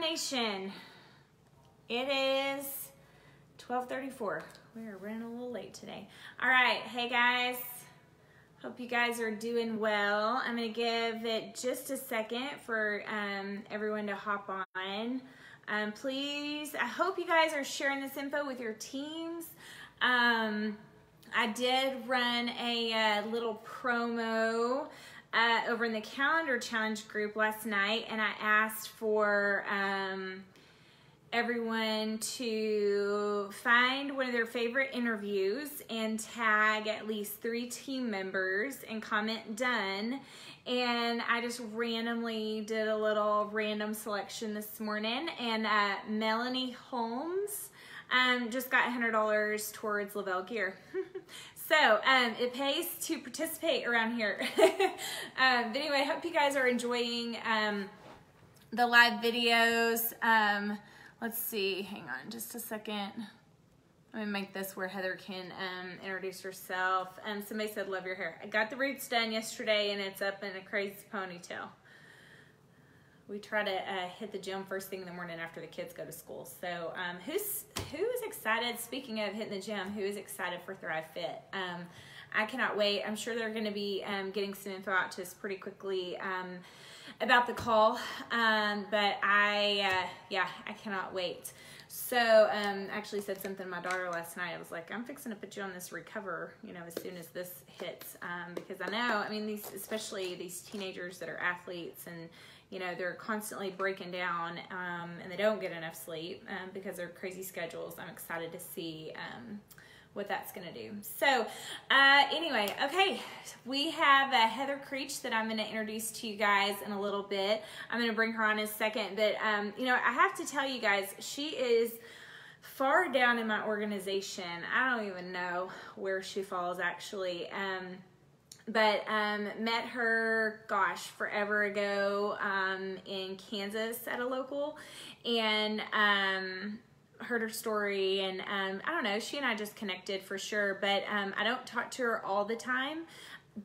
Nation. It is 12:34. We're running a little late today. All right, hey guys. Hope you guys are doing well. I'm gonna give it just a second for everyone to hop on. Please, I hope you guys are sharing this info with your teams. I did run a little promo over in the Calendar Challenge group last night, and I asked for everyone to find one of their favorite interviews and tag at least 3 team members and comment done. And I just randomly did a little random selection this morning, and Melanie Holmes just got $100 towards le-vel gear. So it pays to participate around here. But anyway, I hope you guys are enjoying the live videos. Let's see, hang on just a second. Let me make this where Heather can introduce herself. Somebody said, love your hair. I got the roots done yesterday and it's up in a crazy ponytail. We try to hit the gym first thing in the morning after the kids go to school. So who is excited, speaking of hitting the gym, who is excited for Thrive Fit? I cannot wait. I'm sure they're gonna be getting some info out to us pretty quickly about the call, but I cannot wait. So actually said something to my daughter last night. I was like, I'm fixing to put you on this recover, as soon as this hits, because I know, especially these teenagers that are athletes and they're constantly breaking down and they don't get enough sleep because of their crazy schedules. I'm excited to see what that's going to do. So anyway, okay, we have Heather Creech that I'm going to introduce to you guys in a little bit. I'm going to bring her on in a second, but I have to tell you guys, she is far down in my organization. I don't even know where she falls actually. But met her, forever ago in Kansas at a local, and heard her story, and I don't know, she and I just connected for sure, but I don't talk to her all the time,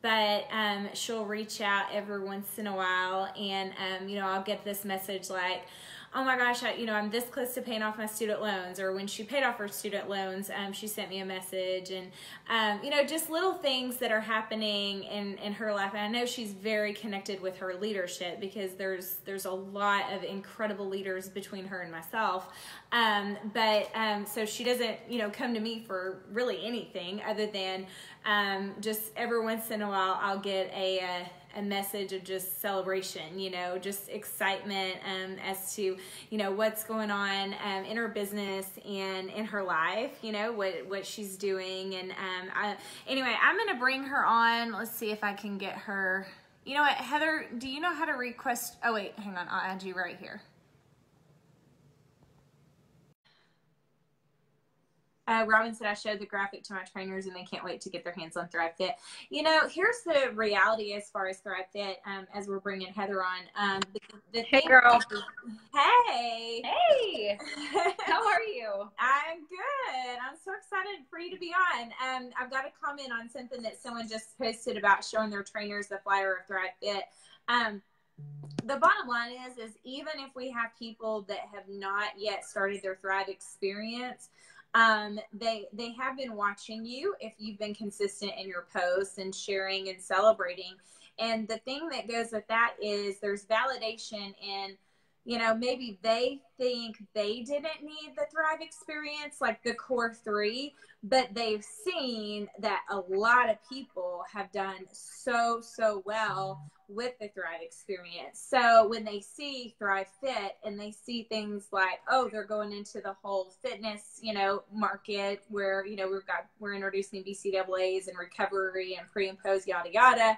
but she'll reach out every once in a while, and I'll get this message like, oh my gosh, I'm this close to paying off my student loans. Or when she paid off her student loans, she sent me a message, and just little things that are happening in her life. And I know she's very connected with her leadership, because there's a lot of incredible leaders between her and myself. So she doesn't come to me for really anything other than just every once in a while I'll get a message of just celebration, just excitement as to, what's going on in her business and in her life, what she's doing. And anyway, I'm going to bring her on. Let's see if I can get her. You know what, Heather, do you know how to request? Oh, wait, hang on. I'll add you right here. Robin said, I showed the graphic to my trainers and they can't wait to get their hands on Thrive Fit. Here's the reality as far as Thrive Fit, as we're bringing Heather on. Hey, girl. Hey. Hey. How are you? I'm good. I'm so excited for you to be on. I've got a comment on something that someone just posted about showing their trainers the flyer of Thrive Fit. The bottom line is even if we have people that have not yet started their Thrive experience, they have been watching you if you've been consistent in your posts and sharing and celebrating. And the thing that goes with that is there's validation in, maybe they think they didn't need the Thrive experience, like the core 3, but they've seen that a lot of people have done so well with the Thrive experience. So when they see Thrive Fit and they see things like, oh, they're going into the whole fitness, market where, we're introducing BCAAs and recovery and pre and post, yada, yada.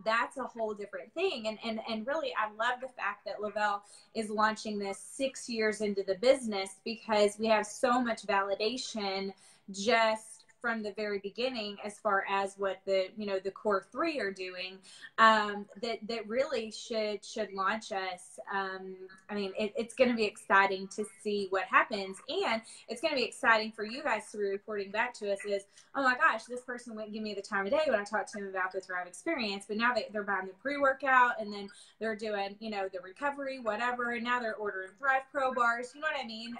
That's a whole different thing. And really, I love the fact that le-vel is launching this 6 years into the business, because we have so much validation just from the very beginning, as far as what the, the core three are doing, that really should launch us. I mean, it's going to be exciting to see what happens, and it's going to be exciting for you guys to be reporting back to us is, oh my gosh, this person wouldn't give me the time of day when I talked to them about the Thrive experience, but now they're buying the pre-workout, and then they're doing, the recovery, whatever, and now they're ordering Thrive Pro bars, you know what I mean?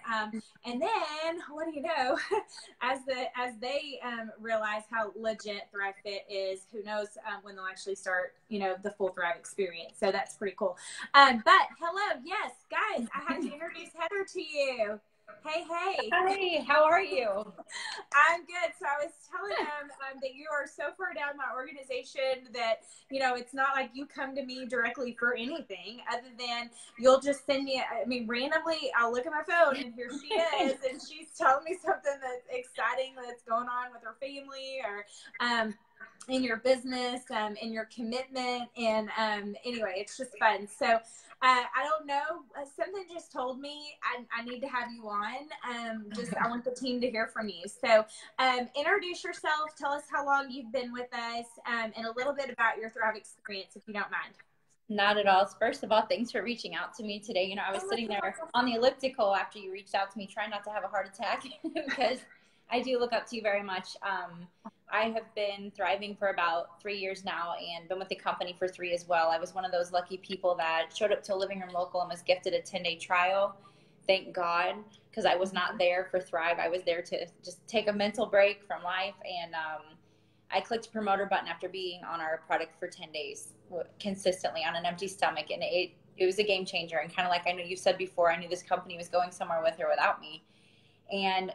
And then, what do you know, as they realize how legit Thrive Fit is, who knows when they'll actually start, the full Thrive experience. So that's pretty cool. But hello, yes, guys, I have to introduce Heather to you. Hey. Hi, how are you? I'm good. So I was telling them that you are so far down my organization that, it's not like you come to me directly for anything other than you'll just send me, randomly, I'll look at my phone and here she is, and she's telling me something that's exciting that's going on with her family or, in your business, in your commitment. And anyway, it's just fun. So I don't know, something just told me I need to have you on. I want the team to hear from you. So introduce yourself, tell us how long you've been with us, and a little bit about your Thrive experience, if you don't mind. Not at all. First of all, thanks for reaching out to me today. I was sitting there on the elliptical after you reached out to me, trying not to have a heart attack because I do look up to you very much. I have been thriving for about 3 years now and been with the company for 3 as well. I was one of those lucky people that showed up to a living room local and was gifted a 10-day trial. Thank God, because I was not there for Thrive. I was there to just take a mental break from life. And I clicked the promoter button after being on our product for 10 days consistently on an empty stomach. And it was a game changer. And kind of like I know you said before, I knew this company was going somewhere with or without me. And,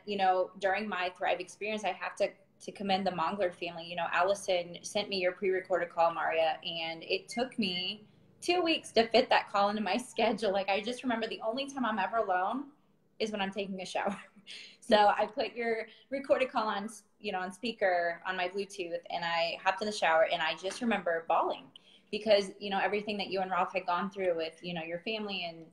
during my Thrive experience, I have to commend the Mongler family. Allison sent me your pre-recorded call, Mauria, and it took me 2 weeks to fit that call into my schedule. Like, I just remember the only time I'm ever alone is when I'm taking a shower. So I put your recorded call on, on speaker on my Bluetooth, and I hopped in the shower, and I just remember bawling because, everything that you and Ralph had gone through with, your family and,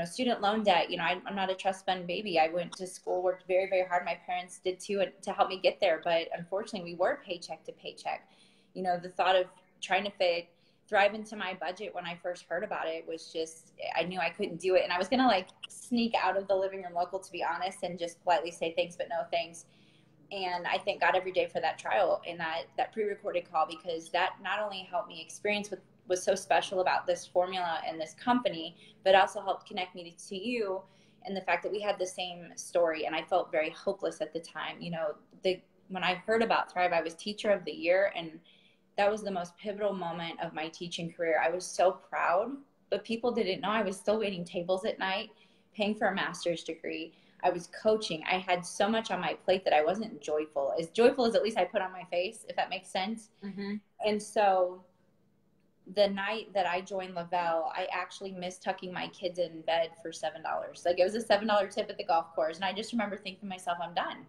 student loan debt. I'm not a trust fund baby. I went to school, worked very, very hard. My parents did too, to help me get there. But unfortunately, we were paycheck to paycheck. The thought of trying to fit Thrive into my budget when I first heard about it was just, I knew I couldn't do it. And I was going to sneak out of the living room local, to be honest, and just politely say thanks, but no thanks. And I thank God every day for that trial and that pre-recorded call, because that not only helped me experience what was so special about this formula and this company, but also helped connect me to you and the fact that we had the same story. And I felt very hopeless at the time. When I heard about Thrive, I was Teacher of the Year, and that was the most pivotal moment of my teaching career. I was so proud, but people didn't know I was still waiting tables at night, paying for a master's degree. I was coaching. I had so much on my plate that I wasn't joyful as at least I put on my face, if that makes sense. Mm-hmm. And so the night that I joined le-vel, I actually missed tucking my kids in bed for $7. Like, it was a $7 tip at the golf course. And I just remember thinking to myself, I'm done.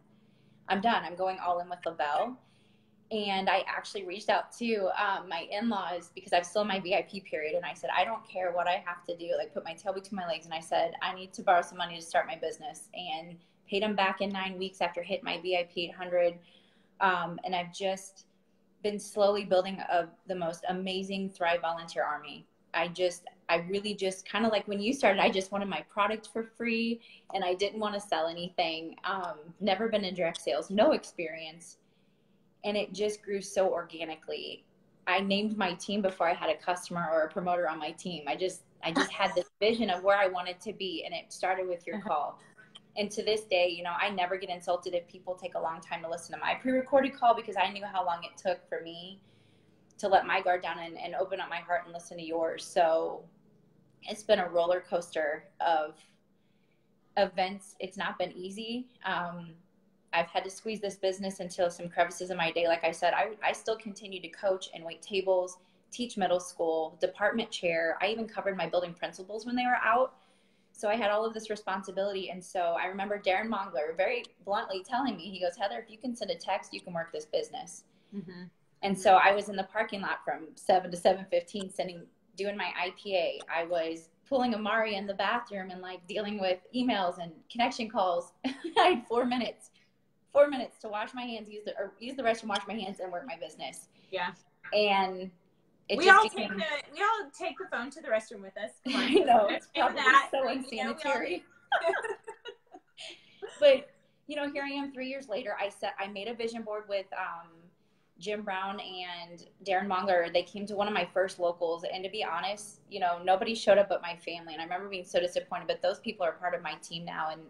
I'm going all in with le-vel. And I actually reached out to my in-laws because I'm still in my VIP period. And I said, I don't care what I have to do, put my tail between my legs. And I said, I need to borrow some money to start my business, and paid them back in 9 weeks after hitting my VIP 800. And I've just been slowly building the most amazing Thrive volunteer army. I really just kind of like when you started, I just wanted my product for free and I didn't want to sell anything. Never been in direct sales, no experience. And it just grew so organically. I named my team before I had a customer or a promoter on my team. I just had this vision of where I wanted to be, and it started with your call. And to this day, I never get insulted if people take a long time to listen to my pre-recorded call, because I knew how long it took for me to let my guard down and open up my heart and listen to yours. So it's been a roller coaster of events. It's not been easy. I've had to squeeze this business into some crevices in my day. Like I said, I still continue to coach and wait tables, teach middle school, department chair. I even covered my building principals when they were out. So I had all of this responsibility. And so I remember Darren Mongler very bluntly telling me, he goes, Heather, if you can send a text, you can work this business. Mm-hmm. And so I was in the parking lot from 7 to 7:15 doing my IPA. I was pulling Amari in the bathroom and dealing with emails and connection calls. I had 4 minutes 4 minutes to wash my hands, use the restroom, wash my hands, and work my business. Yeah. And we all take the phone to the restroom with us. Come on. I know, it's probably so unsanitary. But, you know, here I am 3 years later. I made a vision board with Jim Brown and Darren Mongler. They came to one of my first locals. And to be honest, you know, nobody showed up but my family. And I remember being so disappointed. But those people are part of my team now. And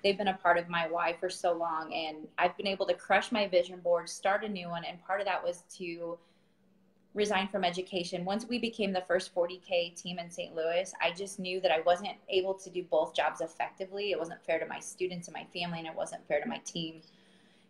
they've been a part of my why for so long. And I've been able to crush my vision board, start a new one. And part of that was to resign from education. Once we became the first 40K team in St. Louis, I just knew that I wasn't able to do both jobs effectively. It wasn't fair to my students and my family, and it wasn't fair to my team.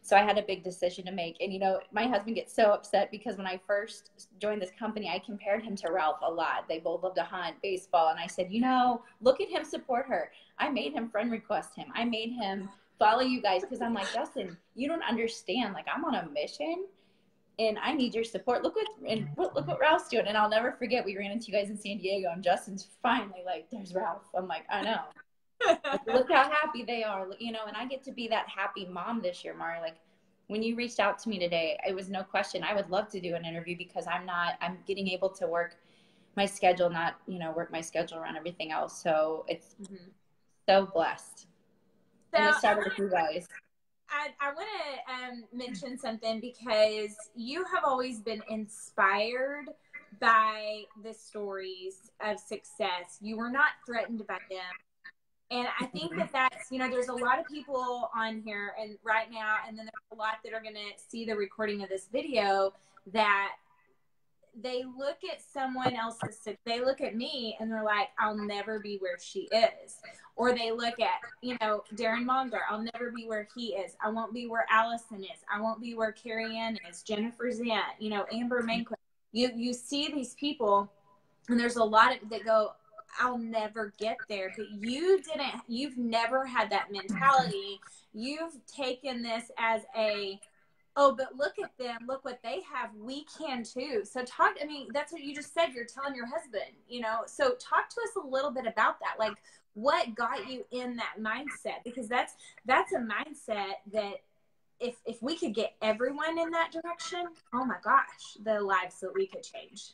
So I had a big decision to make. And, you know, my husband gets so upset because when I first joined this company, I compared him to Ralph a lot. They both love to hunt, baseball. And I said, you know, look at him, support her. I made him friend request him. I made him follow you guys because I'm like, Justin, you don't understand. Like, I'm on a mission. And I need your support. Look what Ralph's doing. And I'll never forget, we ran into you guys in San Diego, and Justin's finally like, there's Ralph. I'm like, I know. Look how happy they are, you know. And I get to be that happy mom this year, Mari. Like, when you reached out to me today, it was no question. I would love to do an interview because I'm getting able to work my schedule, not, you know, work my schedule around everything else. So it's so blessed. So and it started with you guys. I want to mention something because you have always been inspired by the stories of success. You were not threatened by them. And I think that's, you know, there's a lot of people on here and right now, and then there's a lot that are going to see the recording of this video that they look at someone else's, they look at me and they're like, I'll never be where she is. Or they look at, you know, Darren Mongler, I'll never be where he is. I won't be where Allison is. I won't be where Carrie Ann is, Jennifer Zant, you know, Amber Manquist. You see these people, and there's a lot of that go, I'll never get there. But you've never had that mentality. You've taken this as oh, but look at them. Look what they have. We can too. So that's what you just said. You're telling your husband, you know, so talk to us a little bit about that. Like, what got you in that mindset? Because that's a mindset that if we could get everyone in that direction, oh my gosh, the lives that we could change.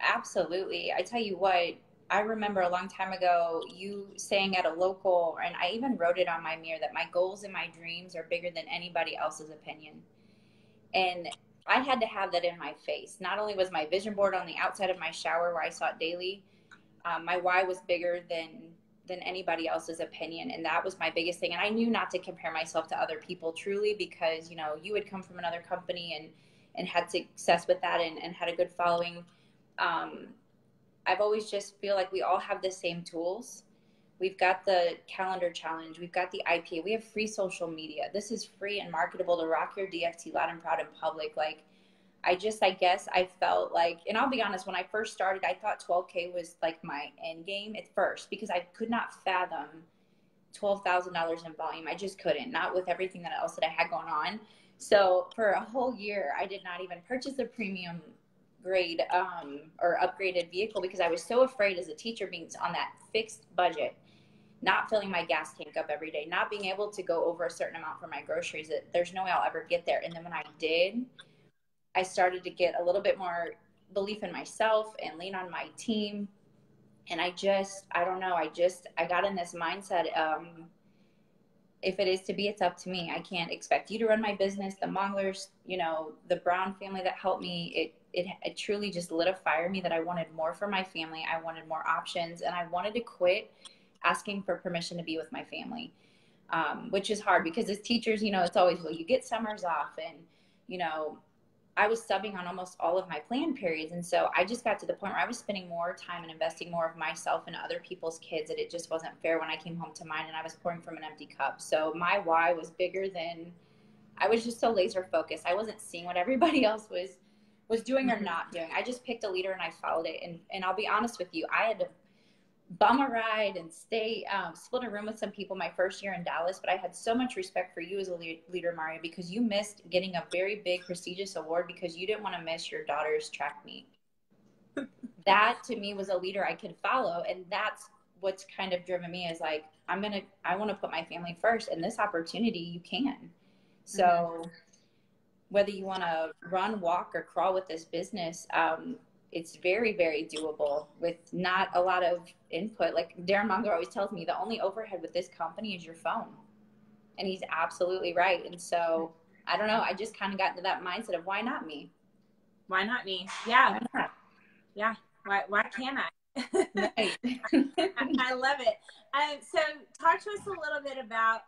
Absolutely. I tell you what, I remember a long time ago you saying at a local, and I even wrote it on my mirror, that my goals and my dreams are bigger than anybody else's opinion. And I had to have that in my face. Not only was my vision board on the outside of my shower where I saw it daily, my why was bigger than anybody else's opinion. And that was my biggest thing. And I knew not to compare myself to other people, truly, because, you know, you had come from another company and had success with that and had a good following. I've always just feel like we all have the same tools. We've got the calendar challenge. We've got the IPA. We have free social media. This is free and marketable to rock your DFT loud and proud in public. Like, I guess I felt like, and I'll be honest, when I first started, I thought 12K was like my end game at first, because I could not fathom $12,000 in volume. I just couldn't, not with everything else that I had going on. So for a whole year, I did not even purchase a premium grade or upgraded vehicle, because I was so afraid as a teacher, being on that fixed budget, not filling my gas tank up every day, not being able to go over a certain amount for my groceries, that there's no way I'll ever get there. And then when I did, I started to get a little bit more belief in myself and lean on my team. And I don't know, I got in this mindset, if it is to be, it's up to me. I can't expect you to run my business. The Monglers, you know, the Brown family that helped me, it truly just lit a fire in me that I wanted more for my family. I wanted more options, and I wanted to quit asking for permission to be with my family, which is hard because as teachers, you know, it's always, well, you get summers off, and, you know, I was subbing on almost all of my planned periods. And so I just got to the point where I was spending more time and investing more of myself in other people's kids, that it just wasn't fair when I came home to mine and I was pouring from an empty cup. So my why was bigger than, I was just so laser focused. I wasn't seeing what everybody else was doing or not doing. I just picked a leader and I followed it. And I'll be honest with you, I had to bum a ride and split a room with some people my first year in Dallas, but I had so much respect for you as a leader, Maria, because you missed getting a very big prestigious award because you didn't want to miss your daughter's track meet. That to me was a leader I could follow, and that's what's kind of driven me, is like, I want to put my family first, and this opportunity, you can. So whether you want to run, walk, or crawl with this business, it's very, very doable with not a lot of input. Like Darren Munger always tells me, the only overhead with this company is your phone. And he's absolutely right. And so I don't know, I just kind of got into that mindset of why not me? Why not me? Yeah. Why not? Yeah. Why can't I? Right. I love it. So talk to us a little bit about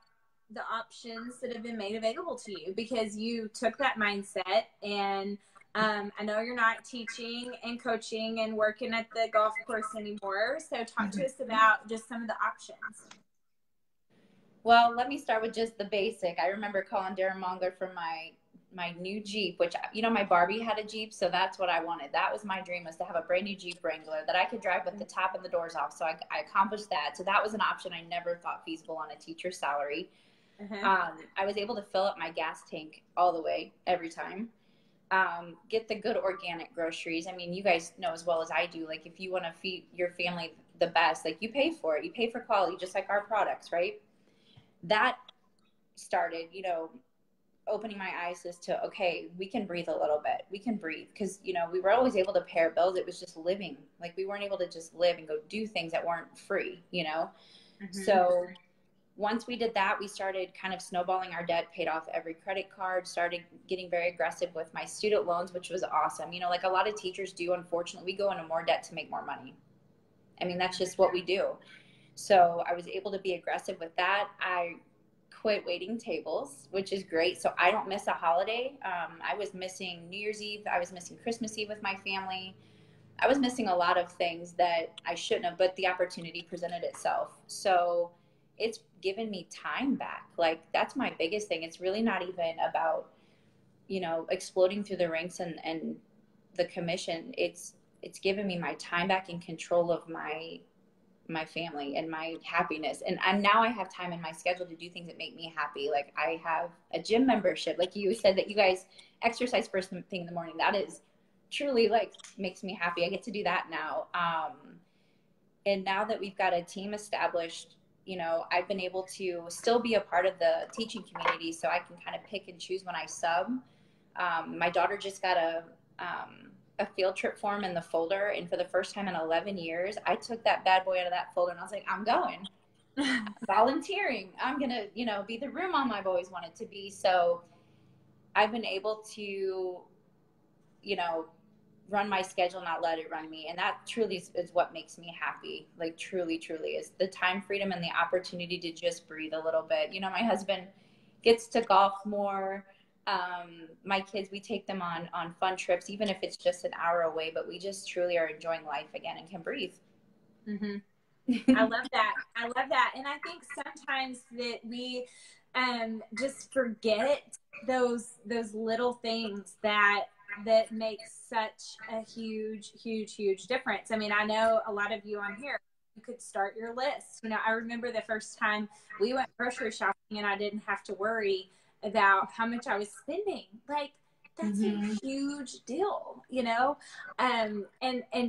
the options that have been made available to you, because you took that mindset, and I know you're not teaching and coaching and working at the golf course anymore. So talk to us about just some of the options. Well, let me start with just the basic. I remember calling Darren Munger for my new Jeep, which, you know, my Barbie had a Jeep, so that's what I wanted. That was my dream, was to have a brand new Jeep Wrangler that I could drive with the top and the doors off. So I accomplished that. So that was an option I never thought feasible on a teacher's salary. I was able to fill up my gas tank all the way every time. Get the good organic groceries. I mean, you guys know as well as I do, like if you want to feed your family the best, like you pay for it. You pay for quality, just like our products, right? That started, you know, opening my eyes as to, okay, we can breathe a little bit. We can breathe, because, you know, we were always able to pay our bills. It was just living. Like we weren't able to just live and go do things that weren't free, you know? So once we did that, we started kind of snowballing our debt, paid off every credit card, started getting very aggressive with my student loans, which was awesome. You know, like a lot of teachers do, unfortunately, we go into more debt to make more money. I mean, that's just what we do. So I was able to be aggressive with that. I quit waiting tables, which is great. So I don't miss a holiday. I was missing New Year's Eve. I was missing Christmas Eve with my family. I was missing a lot of things that I shouldn't have, but the opportunity presented itself. So it's given me time back. Like that's my biggest thing. It's really not even about, you know, exploding through the ranks and the commission. It's given me my time back in control of my family and my happiness. And now I have time in my schedule to do things that make me happy. Like I have a gym membership. Like you said that you guys exercise first thing in the morning. That is truly like makes me happy. I get to do that now. And now that we've got a team established, you know, I've been able to still be a part of the teaching community, so I can kind of pick and choose when I sub. My daughter just got a field trip form in the folder, and for the first time in 11 years, I took that bad boy out of that folder, and I was like, I'm going. Volunteering. I'm going to, you know, be the room mom I've always wanted to be. So I've been able to, you know, run my schedule, not let it run me. And that truly is what makes me happy. Like truly, truly is the time freedom and the opportunity to just breathe a little bit. You know, my husband gets to golf more. My kids, we take them on fun trips, even if it's just an hour away, but we just truly are enjoying life again and can breathe. I love that. I love that. And I think sometimes that we just forget those little things that make such a huge difference. I mean, I know a lot of you on here, you could start your list. You know, I remember the first time we went grocery shopping and I didn't have to worry about how much I was spending. Like, that's a huge deal, you know? And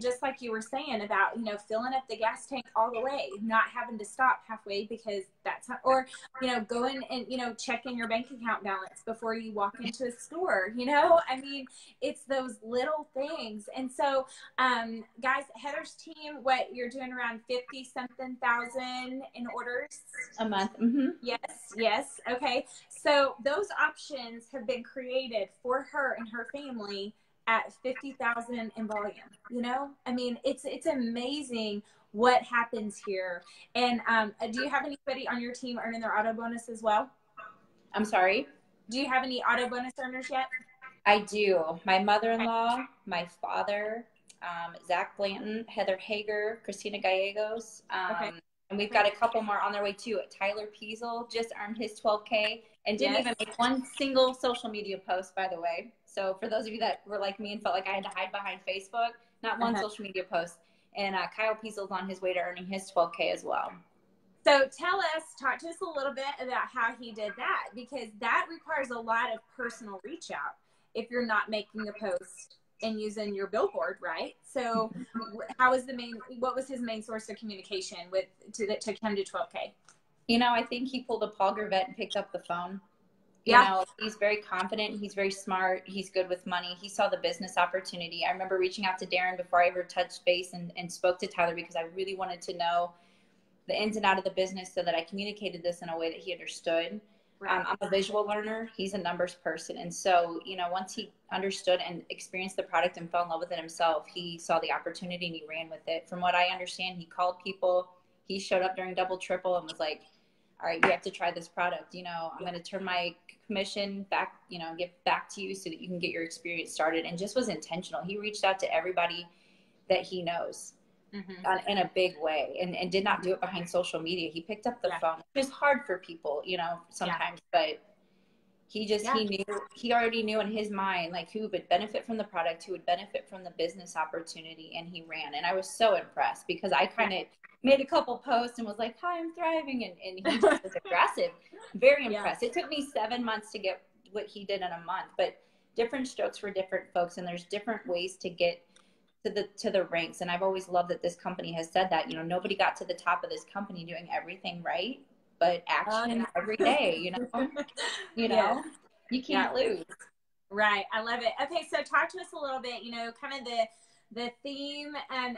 just like you were saying about, you know, filling up the gas tank all the way, not having to stop halfway because that's not, or, you know, going and, you know, checking your bank account balance before you walk into a store, you know? I mean, it's those little things. And so, guys, Heather's team, what you're doing around 50 something thousand in orders a month. Yes. Okay. So those options have been created for her and her family at 50,000 in volume. You know, I mean, it's amazing what happens here. And do you have anybody on your team earning their auto bonus as well? I'm sorry? Do you have any auto bonus earners yet? I do. My mother-in-law, my father, Zach Blanton, Heather Hager, Christina Gallegos. And we've got a couple more on their way too. Tyler Peasel just earned his 12K and didn't even make one single social media post, by the way. So for those of you that were like me and felt like I had to hide behind Facebook, not one social media post. And Kyle Piesel's on his way to earning his 12K as well. So talk to us a little bit about how he did that, because that requires a lot of personal reach out if you're not making a post and using your billboard, right? So what was his main source of communication that took him to 12K? You know, I think he pulled a Paul Gravette and picked up the phone. You know, he's very confident. He's very smart. He's good with money. He saw the business opportunity. I remember reaching out to Darren before I ever touched base and spoke to Tyler because I really wanted to know the ins and out of the business so that I communicated this in a way that he understood. Right. I'm a visual learner. He's a numbers person. And so, you know, once he understood and experienced the product and fell in love with it himself, he saw the opportunity and he ran with it. From what I understand, he called people. He showed up during double, triple and was like, all right, you have to try this product. You know, I'm going to turn my commission back, you know, get back to you so that you can get your experience started. And just was intentional. He reached out to everybody that he knows. In a big way and did not do it behind social media. He picked up the phone, which is hard for people, you know, sometimes, but he just, he already knew in his mind, like who would benefit from the product, who would benefit from the business opportunity. And he ran. And I was so impressed because I kind of made a couple posts and was like, hi, I'm thriving. And he just was aggressive, very impressed. It took me 7 months to get what he did in a month, but different strokes for different folks. And there's different ways to get to the ranks. And I've always loved that this company has said that, you know, nobody got to the top of this company doing everything right, but action every day, you know, you can't lose. Right. I love it. Okay. So talk to us a little bit, you know, kind of the theme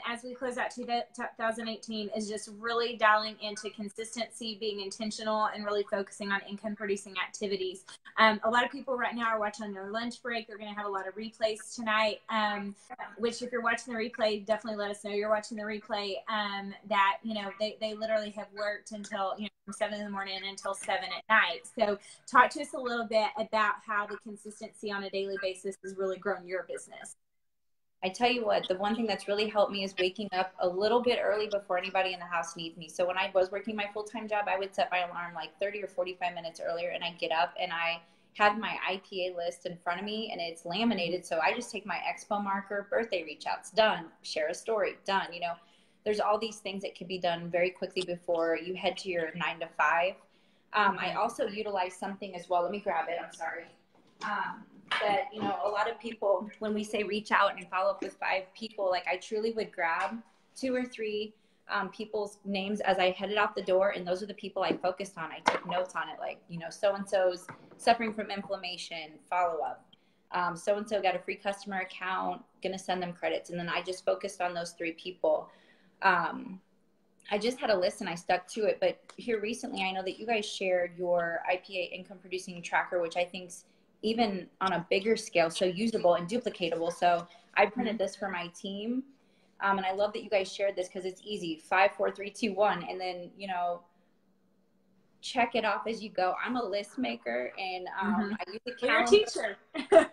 as we close out 2018 is just really dialing into consistency, being intentional, and really focusing on income producing activities. A lot of people right now are watching on their lunch break. They're going to have a lot of replays tonight, which if you're watching the replay, definitely let us know you're watching the replay, that, you know, they literally have worked until, you know, from 7 in the morning until 7 at night. So talk to us a little bit about how the consistency on a daily basis has really grown your business. I tell you what, the one thing that's really helped me is waking up a little bit early before anybody in the house needs me. So when I was working my full-time job, I would set my alarm like 30 or 45 minutes earlier, and I get up and I have my IPA list in front of me and it's laminated. So I just take my expo marker, birthday reach outs, done, share a story, done. You know, there's all these things that can be done very quickly before you head to your 9 to 5. I also utilize something as well. Let me grab it. I'm sorry. That, you know, a lot of people, when we say reach out and follow up with 5 people, like I truly would grab 2 or 3 people's names as I headed out the door. And those are the people I focused on. I took notes on it, like, you know, so-and-so's suffering from inflammation, follow up. So-and-so got a free customer account, going to send them credits. And then I just focused on those 3 people. I just had a list and I stuck to it. But here recently, I know that you guys shared your IPA income producing tracker, which I think's even on a bigger scale, so usable and duplicatable. So I printed this for my team. And I love that you guys shared this because it's easy. 5, 4, 3, 2, 1. And then, you know, check it off as you go. I'm a list maker and I use a calendar. You're a teacher.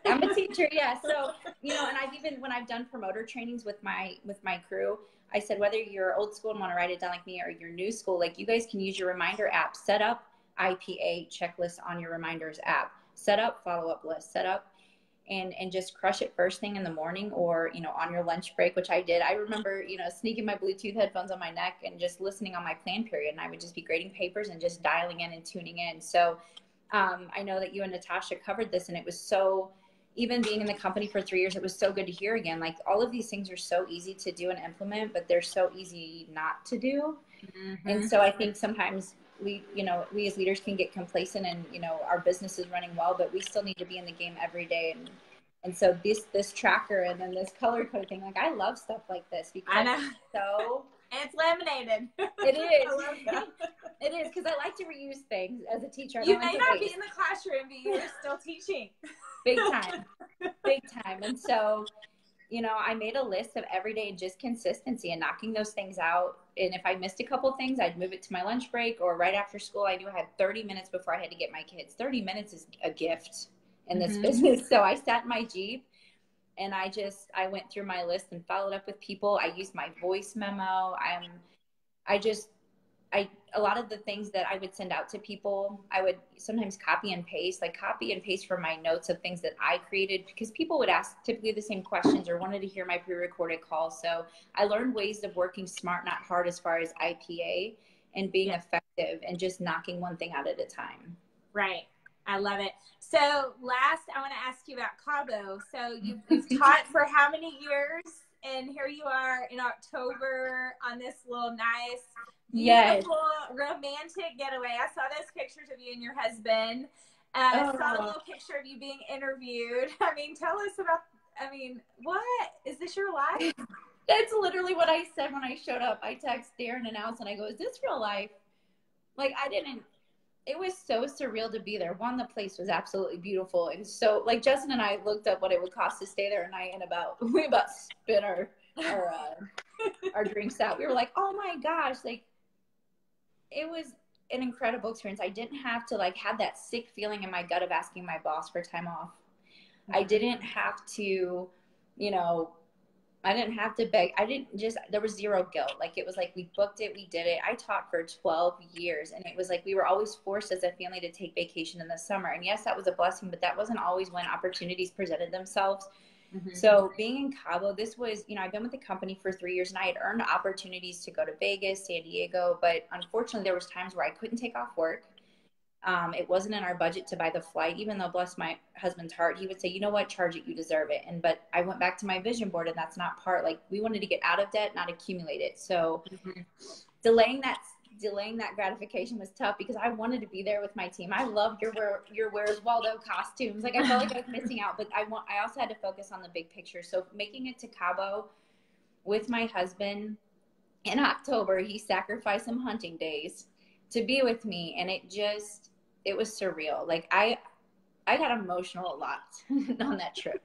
I'm a teacher, yeah. So, you know, and I've even, when I've done promoter trainings with my crew, I said, whether you're old school and want to write it down like me or you're new school, like you guys can use your reminder app, set up IPA checklist on your reminders app. Set up follow-up list, set up and just crush it first thing in the morning or, you know, on your lunch break, which I did. I remember, you know, sneaking my Bluetooth headphones on my neck and just listening on my plan period. And I would just be grading papers and just dialing in and tuning in. So I know that you and Natasha covered this and it was so, even being in the company for 3 years, it was so good to hear again. Like all of these things are so easy to do and implement, but they're so easy not to do. And so I think sometimes we as leaders can get complacent and, you know, our business is running well, but we still need to be in the game every day. And so this tracker and then this color code thing, like I love stuff like this because I know. It's laminated. It is. I love that. It is because I like to reuse things as a teacher. You may not be in the classroom, but you're still teaching. Big time. Big time. And so, you know, I made a list of every day just consistency and knocking those things out. And if I missed a couple things, I'd move it to my lunch break or right after school. I knew I had 30 minutes before I had to get my kids. 30 minutes is a gift in this business. So I sat in my Jeep and I went through my list and followed up with people. I used my voice memo. A lot of the things that I would send out to people, I would sometimes copy and paste from my notes of things that I created because people would ask typically the same questions or wanted to hear my pre-recorded calls. So I learned ways of working smart, not hard as far as IPA and being effective and just knocking one thing out at a time. Right. I love it. So last, I want to ask you about Cabo. So you've taught for how many years? And here you are in October on this little nice, beautiful, romantic getaway. I saw those pictures of you and your husband. Saw a Oh, little picture of you being interviewed. I mean, tell us about, I mean, what? Is this your life? that's literally what I said when I showed up. I text Darren and Allison. I go, is this real life? Like, it was so surreal to be there. One, the place was absolutely beautiful. And so, like, Justin and I looked up what it would cost to stay there a night, and we about spit our drinks out. We were like, oh my gosh, like, it was an incredible experience. I didn't have to like have that sick feeling in my gut of asking my boss for time off. I didn't have to, you know, I didn't have to beg. There was zero guilt. Like, it was like, we booked it, we did it. I taught for 12 years, and it was like, we were always forced as a family to take vacation in the summer. And yes, that was a blessing, but that wasn't always when opportunities presented themselves. Mm-hmm. So being in Cabo, this was, you know, I've been with the company for 3 years, and I had earned opportunities to go to Vegas, San Diego, but unfortunately there was times where I couldn't take off work. It wasn't in our budget to buy the flight, even though, bless my husband's heart, he would say, you know what, charge it, you deserve it. But I went back to my vision board, and that's not like, we wanted to get out of debt, not accumulate it. So delaying that gratification was tough, because I wanted to be there with my team. I loved your Where's Waldo costumes. Like, I felt like I was missing out, but I also had to focus on the big picture. So making it to Cabo with my husband in October, he sacrificed some hunting days to be with me. And it was surreal. Like, I got emotional a lot on that trip.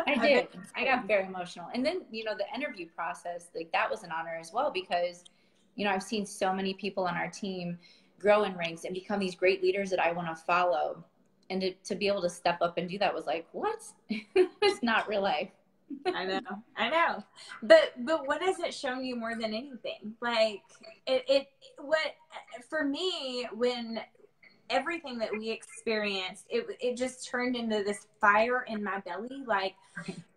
I did. I got very emotional. And then, you know, the interview process, like, that was an honor as well, because, you know, I've seen so many people on our team grow in ranks and become these great leaders that I want to follow. And to be able to step up and do that was like, what? It's not real life. I know. But what has it shown you more than anything? Like, for me, when everything that we experienced, it just turned into this fire in my belly. Like,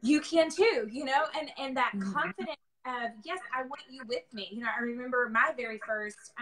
you can too, you know, and that confidence of, yes, I want you with me. You know, I remember my very first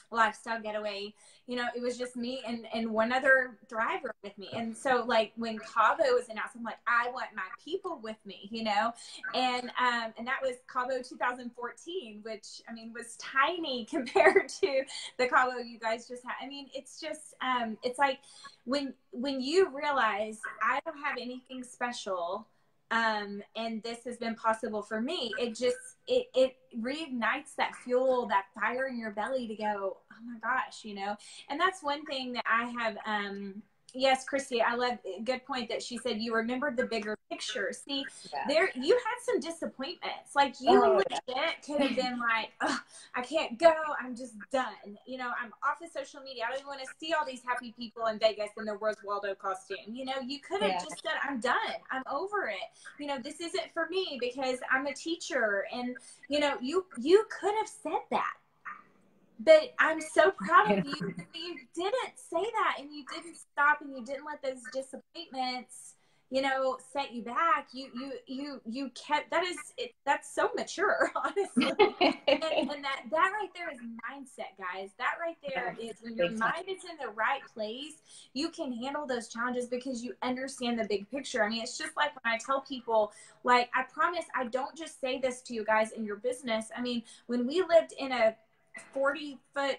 lifestyle getaway, you know, it was just me and one other driver with me. And so, like, when Cabo was announced, I'm like, I want my people with me, you know. And that was Cabo 2014, which, I mean, was tiny compared to the Cabo you guys just had. I mean, it's just it's like when you realize I don't have anything special, and this has been possible for me, it reignites that fuel, that fire in your belly to go, oh my gosh, you know. And that's one thing that I have, yes, Christy, I love, good point that she said you remembered the bigger picture. See, there, you had some disappointments. Like, you legit could have been like, oh, I can't go, I'm just done. You know, I'm off of social media. I don't even want to see all these happy people in Vegas in their Where's Waldo costume. You know, you could have just said, I'm done. I'm over it. You know, this isn't for me because I'm a teacher. And, you know, you could have said that. But I'm so proud of you that you didn't say that, and you didn't stop, and you didn't let those disappointments, you know, set you back. You kept, that's so mature, honestly. and that right there is mindset, guys. That right there is when your mind is in the right place, you can handle those challenges because you understand the big picture. I mean, it's just like when I tell people, like, I promise I don't just say this to you guys in your business. I mean, when we lived in a 40-foot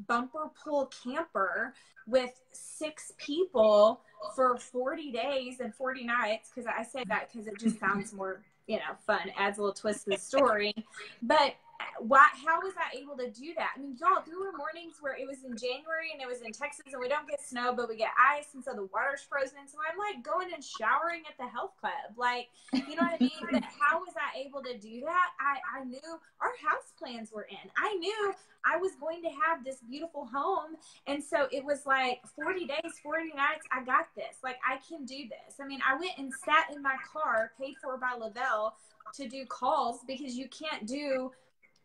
bumper pool camper with 6 people for 40 days and 40 nights, because I say that because it just sounds more, you know, fun, adds a little twist to the story. But how was I able to do that? I mean, y'all, there were mornings where it was in January and it was in Texas and we don't get snow, but we get ice, and so the water's frozen. And so I'm like going and showering at the health club. Like, you know what I mean? But how was I able to do that? I knew our house plans were in. I knew I was going to have this beautiful home. And so it was like 40 days, 40 nights. I got this. Like, I can do this. I mean, I went and sat in my car, paid for by le-vel, to do calls, because you can't do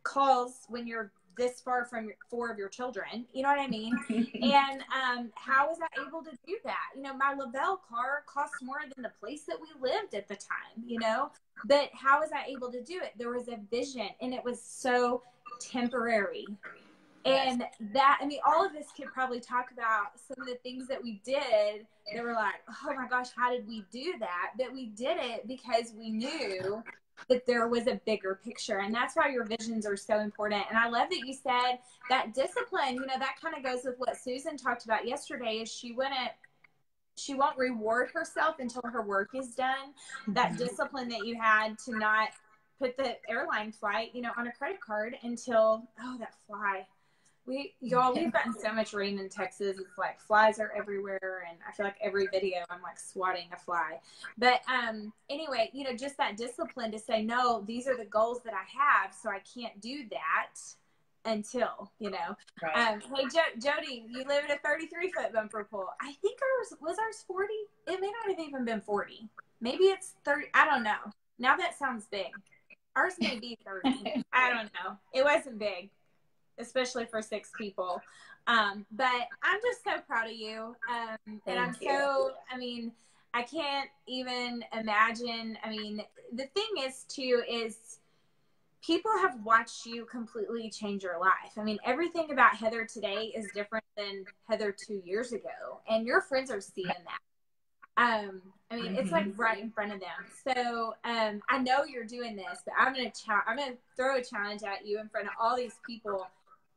calls when you're this far from 4 of your children, you know what I mean? And how was I able to do that? You know, my le-vel car cost more than the place that we lived at the time, you know, but how was I able to do it? There was a vision, and it was so temporary. And that, I mean, all of us could probably talk about some of the things that we did that were like, oh my gosh, how did we do that? But we did it because we knew that there was a bigger picture. And that's why your visions are so important. And I love that you said that discipline, you know, that kind of goes with what Susan talked about yesterday, is she won't reward herself until her work is done. That discipline that you had to not put the airline flight, you know, on a credit card until, oh, that fly. We've gotten so much rain in Texas. It's like flies are everywhere, and I feel like every video I'm like swatting a fly. But anyway, you know, just that discipline to say, no, these are the goals that I have, so I can't do that until, you know. Right. Hey, Jody, you live in a 33-foot bumper pool. I think ours 40. It may not have even been 40. Maybe it's 30. I don't know. Now that sounds big. Ours may be 30. I don't know. It wasn't big, especially for 6 people. But I'm just so proud of you. And I'm so, I mean, I can't even imagine. I mean, the thing is too, is people have watched you completely change your life. I mean, everything about Heather today is different than Heather 2 years ago. And your friends are seeing that. I mean, it's like right in front of them. So I know you're doing this, but I'm gonna throw a challenge at you in front of all these people.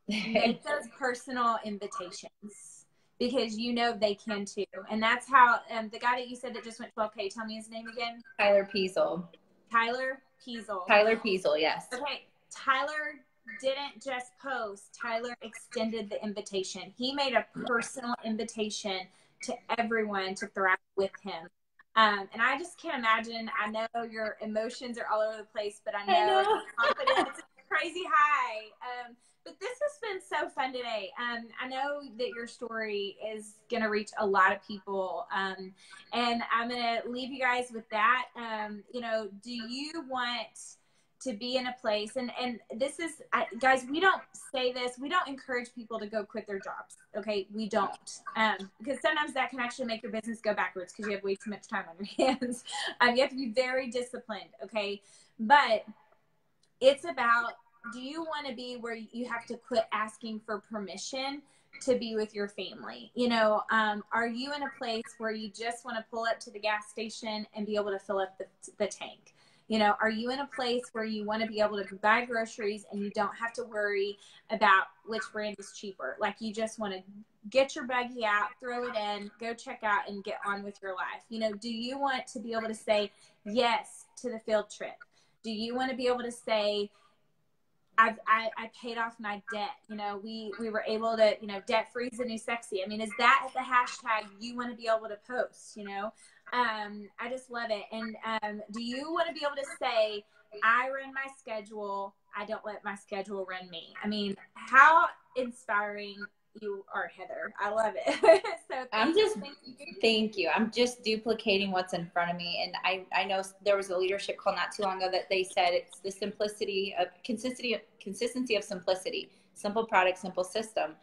Make those personal invitations, because you know they can too. And that's how the guy that you said that just went 12K, tell me his name again. Tyler Peasel. Tyler Peasel. Tyler Peasel, yes. Okay, Tyler didn't just post. Tyler extended the invitation. He made a personal invitation to everyone to thrive with him. And I just can't imagine. I know your emotions are all over the place, but I know. Confidence is crazy high. But this has been so fun today. I know that your story is going to reach a lot of people. And I'm going to leave you guys with that. You know, do you want to be in a place, and this is, guys, we don't say this, we don't encourage people to go quit their jobs. Okay. We don't, because sometimes that can actually make your business go backwards because you have way too much time on your hands. You have to be very disciplined. Okay. But it's about, do you want to be where you have to quit asking for permission to be with your family? You know, are you in a place where you just want to pull up to the gas station and be able to fill up the tank? You know, are you in a place where you want to be able to buy groceries and you don't have to worry about which brand is cheaper? Like, you just want to get your buggy out, throw it in, go check out, and get on with your life. You know, do you want to be able to say yes to the field trip? Do you want to be able to say, I paid off my debt? You know, we were able to, you know, debt free is the new sexy. I mean, is that the hashtag you want to be able to post? You know, I just love it. And do you want to be able to say, I run my schedule, I don't let my schedule run me? I mean, how inspiring you are, Heather. I love it. So thank you. I'm just duplicating what's in front of me. And I know there was a leadership call not too long ago that they said it's the consistency of simplicity, simple product, simple system,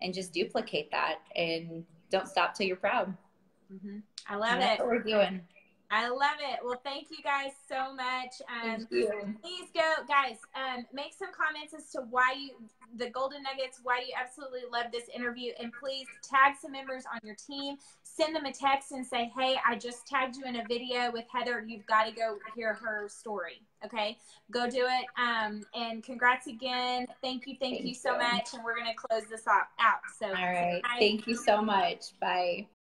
and just duplicate that and don't stop till you're proud. I love it. That's what we're doing. I love it. Well, thank you guys so much. Thank you. Please go, guys, make some comments as to why the golden nuggets, why you absolutely love this interview. And please tag some members on your team. Send them a text and say, hey, I just tagged you in a video with Heather. You've got to go hear her story. Okay, go do it. And congrats again. Thank you so much. And we're going to close this out. So, all right. Thank you so much. Bye.